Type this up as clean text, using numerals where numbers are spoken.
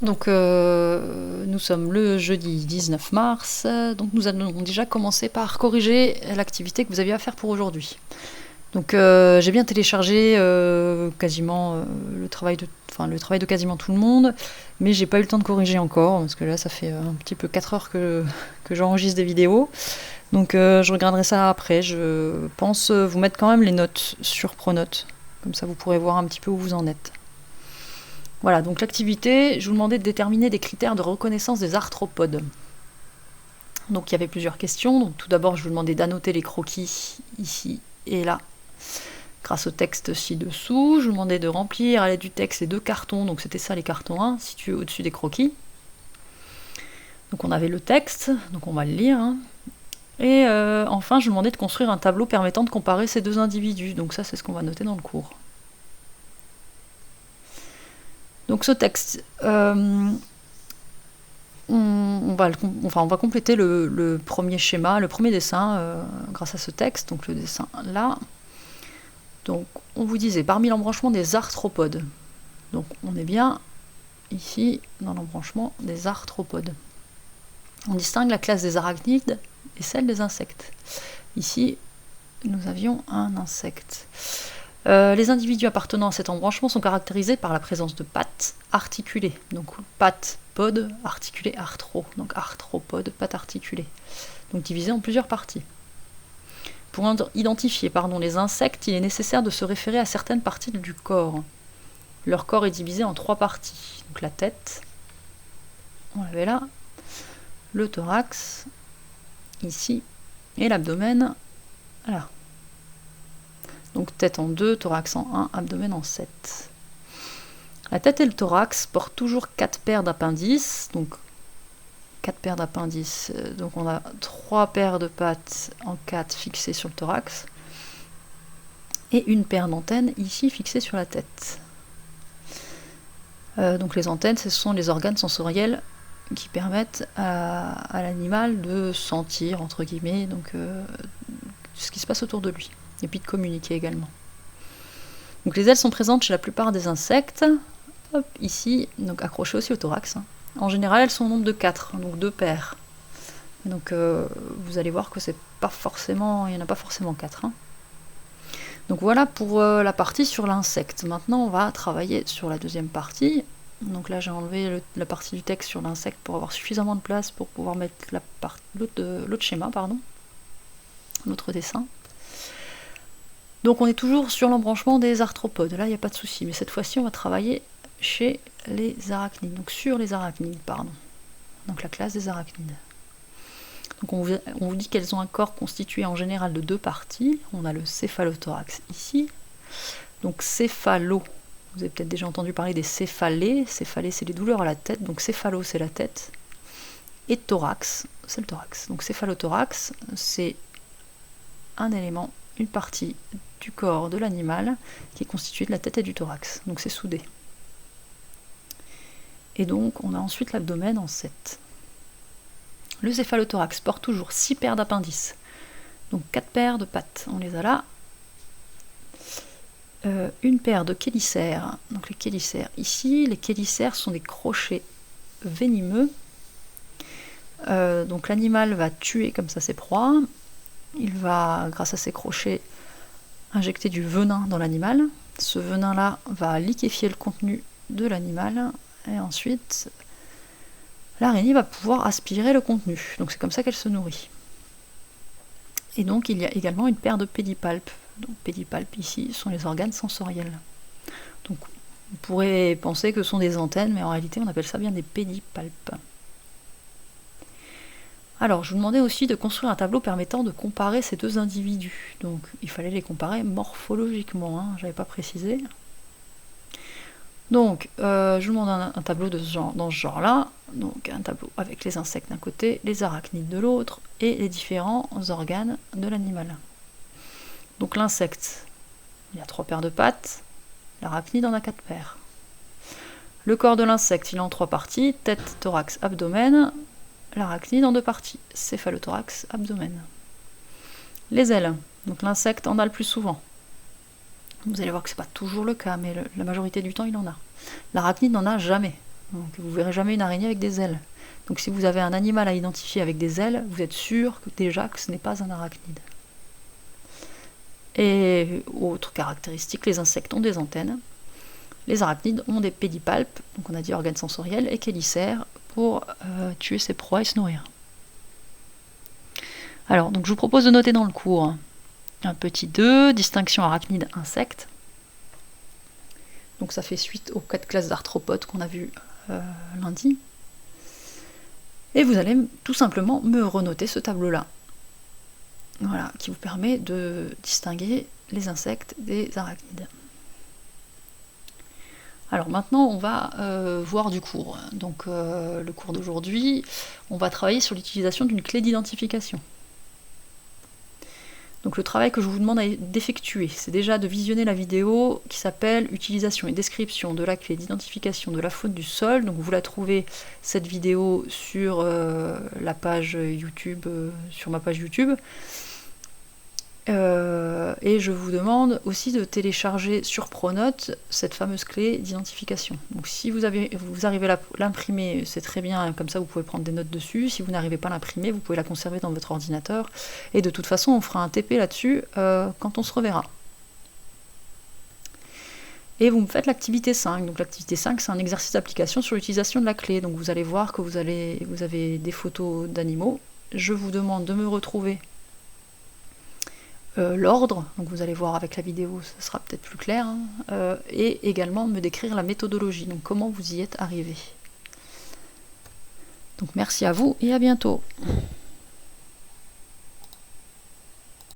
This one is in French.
Donc nous sommes le jeudi 19 mars, donc nous allons déjà commencer par corriger l'activité que vous aviez à faire pour aujourd'hui. Donc j'ai bien téléchargé quasiment le travail de quasiment tout le monde, mais j'ai pas eu le temps de corriger encore, parce que là ça fait un petit peu 4 heures que j'enregistre des vidéos. Donc je regarderai ça après. Je pense vous mettre quand même les notes sur Pronote, comme ça vous pourrez voir un petit peu où vous en êtes. Voilà, donc l'activité, je vous demandais de déterminer des critères de reconnaissance des arthropodes. Donc il y avait plusieurs questions. Donc, tout d'abord, je vous demandais d'annoter les croquis ici et là, grâce au texte ci-dessous. Je vous demandais de remplir à l'aide du texte les 2 cartons. Donc c'était ça les cartons 1, situés au-dessus des croquis. Donc on avait le texte, donc on va le lire. Et enfin, je vous demandais de construire un tableau permettant de comparer ces 2 individus. Donc ça, c'est ce qu'on va noter dans le cours. Donc ce texte, on va compléter le premier schéma, le premier dessin grâce à ce texte, donc le dessin là. Donc on vous disait, parmi l'embranchement des arthropodes, donc on est bien ici dans l'embranchement des arthropodes. On distingue la classe des arachnides et celle des insectes. Ici, nous avions un insecte. Les individus appartenant à cet embranchement sont caractérisés par la présence de pattes articulées. Donc pattes, pod, articulé, arthro. Donc arthropode, pattes articulées. Donc divisées en plusieurs parties. Pour identifier les insectes, il est nécessaire de se référer à certaines parties du corps. Leur corps est divisé en 3 parties. Donc la tête, on l'avait là, le thorax, ici, et l'abdomen, là. Donc tête en 2, thorax en 1, abdomen en 7. La tête et le thorax portent toujours 4 paires d'appendices. Donc 4 paires d'appendices. Donc on a 3 paires de pattes en 4 fixées sur le thorax. Et une paire d'antennes ici fixées sur la tête. Donc les antennes, ce sont les organes sensoriels qui permettent à l'animal de sentir, entre guillemets, donc, ce qui se passe autour de lui. Et puis de communiquer également. Donc les ailes sont présentes chez la plupart des insectes. Hop, ici, donc accrochées aussi au thorax. En général, elles sont au nombre de 4, donc 2 paires. Donc vous allez voir que c'est pas forcément, il n'y en a pas forcément 4. Donc voilà pour la partie sur l'insecte. Maintenant, on va travailler sur la deuxième partie. Donc là, j'ai enlevé la partie du texte sur l'insecte pour avoir suffisamment de place pour pouvoir mettre l'autre schéma, l'autre dessin. Donc on est toujours sur l'embranchement des arthropodes, là il n'y a pas de souci, mais cette fois-ci on va travailler chez les arachnides, donc sur les arachnides, donc la classe des arachnides. Donc on vous dit qu'elles ont un corps constitué en général de 2 parties, on a le céphalothorax ici, donc céphalo, vous avez peut-être déjà entendu parler des céphalées, céphalées c'est les douleurs à la tête, donc céphalo c'est la tête, et thorax c'est le thorax, donc céphalothorax c'est un élément, une partie du corps de l'animal qui est constitué de la tête et du thorax. Donc c'est soudé. Et donc on a ensuite l'abdomen en 7. Le céphalothorax porte toujours 6 paires d'appendices. Donc 4 paires de pattes, on les a là. Une paire de chélicères. Donc les chélicères ici. Les chélicères sont des crochets venimeux. Donc l'animal va tuer comme ça ses proies. Il va, grâce à ses crochets, injecter du venin dans l'animal. Ce venin-là va liquéfier le contenu de l'animal et ensuite l'araignée va pouvoir aspirer le contenu. Donc c'est comme ça qu'elle se nourrit. Et donc il y a également une paire de pédipalpes. Donc pédipalpes ici sont les organes sensoriels. Donc on pourrait penser que ce sont des antennes, mais en réalité on appelle ça bien des pédipalpes. Alors, je vous demandais aussi de construire un tableau permettant de comparer ces 2 individus. Donc, il fallait les comparer morphologiquement, je n'avais pas précisé. Donc, je vous demande un tableau dans ce genre-là. Donc, un tableau avec les insectes d'un côté, les arachnides de l'autre, et les différents organes de l'animal. Donc, l'insecte, il y a 3 paires de pattes. L'arachnide en a 4 paires. Le corps de l'insecte, il est en 3 parties, tête, thorax, abdomen. L'arachnide en 2 parties, céphalothorax, abdomen. Les ailes, donc l'insecte en a le plus souvent. Vous allez voir que ce n'est pas toujours le cas, mais la majorité du temps il en a. L'arachnide n'en a jamais. Donc vous verrez jamais une araignée avec des ailes. Donc si vous avez un animal à identifier avec des ailes, vous êtes sûr que déjà que ce n'est pas un arachnide. Et autre caractéristique, les insectes ont des antennes. Les arachnides ont des pédipalpes, donc on a dit organes sensoriels, et chélicères pour tuer ses proies et se nourrir. Alors, donc je vous propose de noter dans le cours un petit 2, distinction arachnide-insecte. Donc ça fait suite aux 4 classes d'arthropodes qu'on a vues lundi. Et vous allez tout simplement me renoter ce tableau-là. Voilà, qui vous permet de distinguer les insectes des arachnides. Alors maintenant, on va voir du cours. Donc le cours d'aujourd'hui, on va travailler sur l'utilisation d'une clé d'identification. Donc le travail que je vous demande d'effectuer, c'est déjà de visionner la vidéo qui s'appelle « Utilisation et description de la clé d'identification de la faune du sol ». Donc vous la trouvez, cette vidéo, sur la page YouTube, sur ma page YouTube. Et je vous demande aussi de télécharger sur Pronote cette fameuse clé d'identification. Donc si vous arrivez à l'imprimer, c'est très bien, comme ça vous pouvez prendre des notes dessus. Si vous n'arrivez pas à l'imprimer, vous pouvez la conserver dans votre ordinateur. Et de toute façon, on fera un TP là-dessus quand on se reverra. Et vous me faites l'activité 5. Donc l'activité 5, c'est un exercice d'application sur l'utilisation de la clé. Donc vous allez voir que vous avez des photos d'animaux. Je vous demande de me retrouver l'ordre, donc vous allez voir avec la vidéo, ça sera peut-être plus clair, hein, et également me décrire la méthodologie, donc comment vous y êtes arrivé. Donc merci à vous et à bientôt.